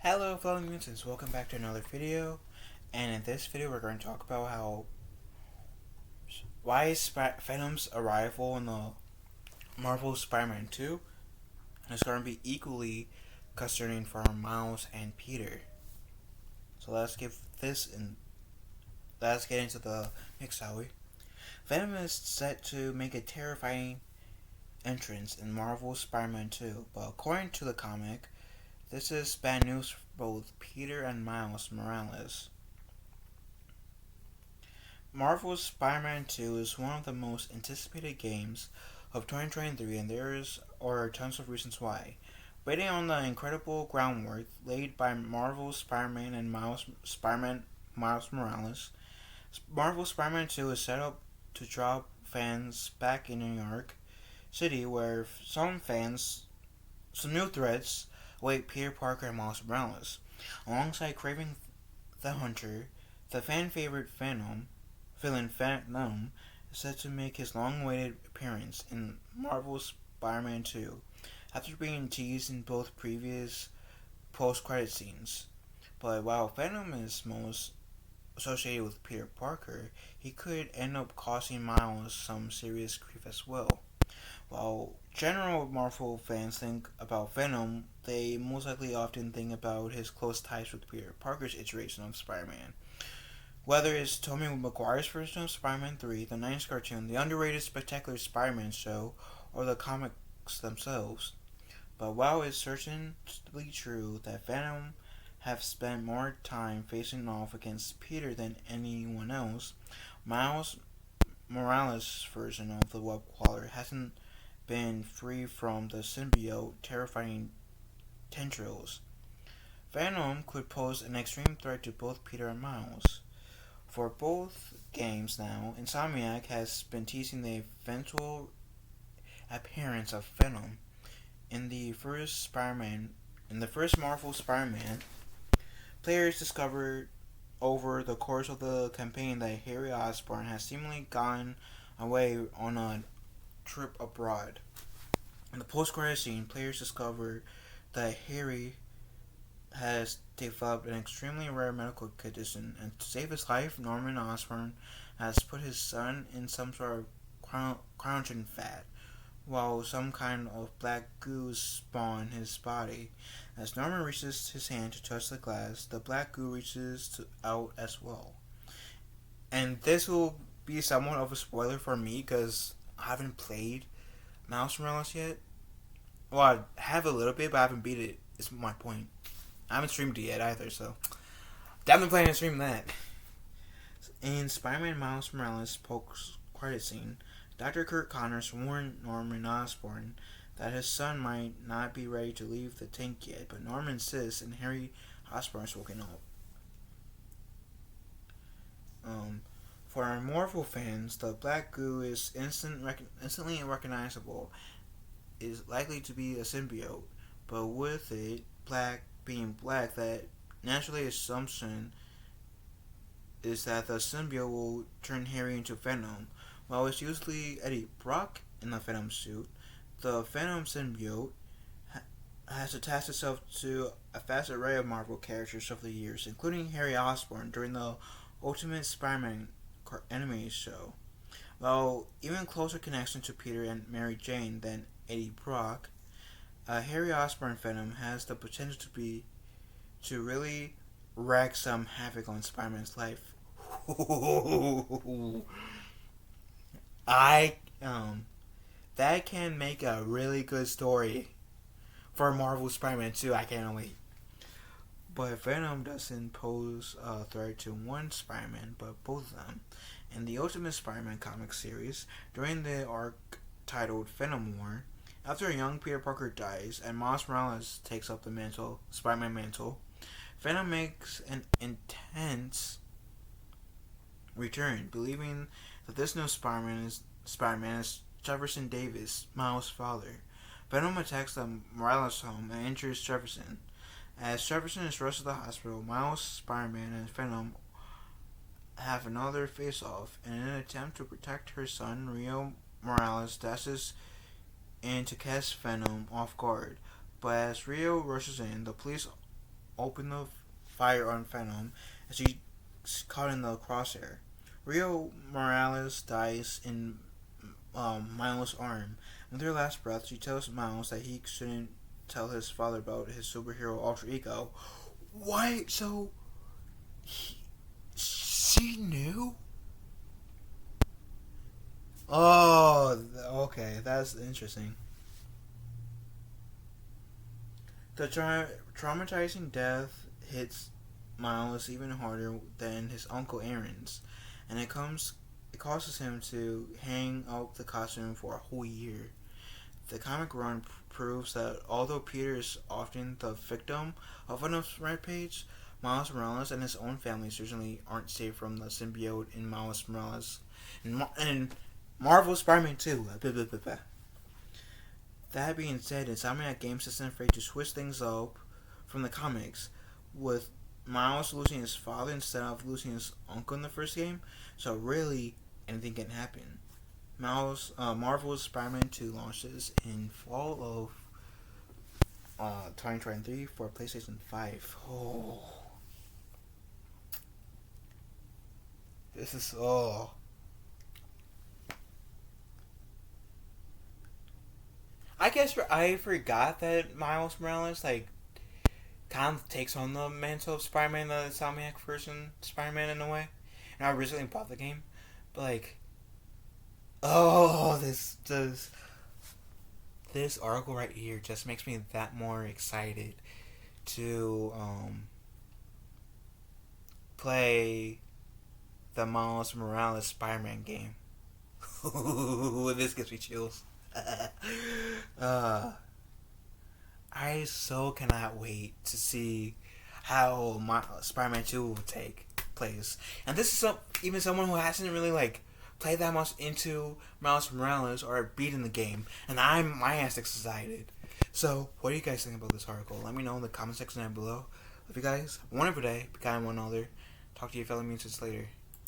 Hello fellow mutants, welcome back to another video, and in this video we're going to talk about why is Venom's arrival in the Marvel Spider-Man 2 is going to be equally concerning for Miles and Peter. So let's get into the mix, shall we? Venom is set to make a terrifying entrance in Marvel Spider-Man 2, but according to the comic, this is bad news for both Peter and Miles Morales. Marvel's Spider-Man 2 is one of the most anticipated games of 2023, and there are tons of reasons why. Waiting on the incredible groundwork laid by Marvel's Spider-Man and Miles Morales, Marvel's Spider-Man 2 is set up to draw fans back in New York City, where some new threats await Peter Parker and Miles Morales. Alongside Craven the Hunter, the fan favorite villain Venom is set to make his long-awaited appearance in Marvel's Spider-Man 2 after being teased in both previous post-credit scenes. But while Venom is most associated with Peter Parker, he could end up causing Miles some serious grief as well. While general Marvel fans think about Venom, they most likely often think about his close ties with Peter Parker's iteration of Spider-Man. Whether it's Tobey Maguire's version of Spider-Man 3, the 90s cartoon, the underrated Spectacular Spider-Man show, or the comics themselves. But while it's certainly true that Venom have spent more time facing off against Peter than anyone else, Miles Morales' version of the web crawler hasn't been free from the symbiote terrifying tendrils. Venom could pose an extreme threat to both Peter and Miles. For both games now, Insomniac has been teasing the eventual appearance of Venom. In the first Marvel Spider-Man, players discovered over the course of the campaign that Harry Osborn has seemingly gone away on a trip abroad. In the post-credit scene, players discover that Harry has developed an extremely rare medical condition, and to save his life, Norman Osborn has put his son in some sort of collagen fat, while some kind of black goo spawn his body. As Norman reaches his hand to touch the glass, the black goo reaches out as well. And this will be somewhat of a spoiler for me because I haven't played Miles Morales yet. Well, I have a little bit, but I haven't beat it. Is my point. I haven't streamed it yet either, so definitely planning to stream that. In Spider-Man Miles Morales' post-credit scene, Dr. Kurt Connors warned Norman Osborn that his son might not be ready to leave the tank yet, but Norman insists, and Harry Osborn is woken up. For our Marvel fans, the black goo is instantly recognizable. Is likely to be a symbiote, but with it being black, that naturally assumption is that the symbiote will turn Harry into Venom. While it's usually Eddie Brock in the Venom suit, the Venom symbiote has attached itself to a vast array of Marvel characters over the years, including Harry Osborn during the Ultimate Spider-Man animated show. While even closer connection to Peter and Mary Jane than Eddie Brock, Harry Osborn Venom has the potential to really wreak some havoc on Spider-Man's life. That can make a really good story for Marvel Spider-Man 2. I can't wait. But Venom doesn't pose a threat to one Spider-Man, but both of them. In the Ultimate Spider-Man comic series, during the arc titled Venom War, after a young Peter Parker dies and Miles Morales takes up the Spider-Man mantle, Venom makes an intense return, believing that this new Spider-Man is Jefferson Davis, Miles' father. Venom attacks the Morales home and injures Jefferson. As Jefferson is rushed to the hospital, Miles, Spider-Man, and Venom have another face-off. In an attempt to protect her son, Rio Morales dashes in to catch Venom off guard. But as Rio rushes in, the police open the fire on Venom as she's caught in the crosshair. Rio Morales dies in Miles' arm. With her last breath, she tells Miles that he shouldn't tell his father about his superhero alter ego. What? So she knew? Oh, okay, that's interesting. The traumatizing death hits Miles even harder than his uncle Aaron's, and it causes him to hang up the costume for a whole year. The comic run proves that although Peter is often the victim of an rampage, Miles Morales and his own family certainly aren't safe from the symbiote in Miles Morales and Marvel Spider-Man 2. That being said, Insomniac Games isn't afraid to switch things up from the comics, with Miles losing his father instead of losing his uncle in the first game. So really, anything can happen. Marvel's Spider-Man 2 launches in fall of 2023 for PlayStation 5. Oh, this is I guess I forgot that Miles Morales kind of takes on the mantle of Spider-Man, the Insomniac version Spider-Man in a way. And I recently bought the game, but this article right here just makes me that more excited to play the Miles Morales Spider-Man game. This gives me chills. uh, I so cannot wait to see how my Spider-Man 2 will take place. And this is even someone who hasn't really played that much into Miles Morales or beaten the game, and I'm my ass excited. So, what do you guys think about this article? Let me know in the comment section down below. Love you guys. One every day, be kind one another. Talk to you fellow mutants later.